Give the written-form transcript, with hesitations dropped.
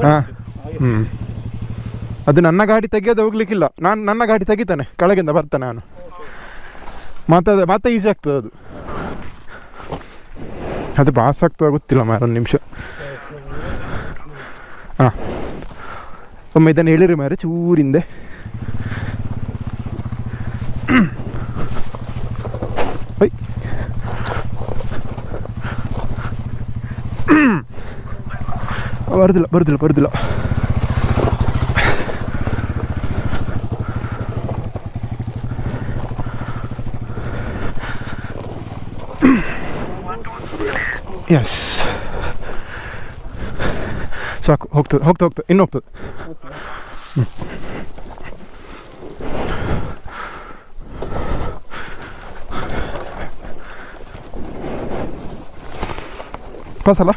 ಹಾಂ ಅದು ನನ್ನ ಗಾಡಿ ತೆಗಿಯೋದು ಹೋಗ್ಲಿಕ್ಕಿಲ್ಲ, ನನ್ನ ಗಾಡಿ ತೆಗಿತಾನೆ, ಕೆಳಗಿಂದ ಬರ್ತಾನೆ ನಾನು, ಮತ್ತೆ ಈಸಿ ಆಗ್ತದೆ ಅದು. ಅದು ಪಾಸ್ ಆಗ್ತದೆ ಗೊತ್ತಿಲ್ಲ ಮಾರ, ಒಂದು ನಿಮಿಷ. ಹಾಂ ಒಮ್ಮೆ ಇದನ್ನು ಹೇಳಿರಿ ಮಾರೆ ಚೂರಿಂದೆ. ಹೊಯ್ ಬರುದಿಲ್ಲ. ಎಸ್ ಸಾಕು, ಹೋಗ್ತದೆ ಇನ್ನು ಹೋಗ್ತದೆ. ಪಾಸಲ್ಲ.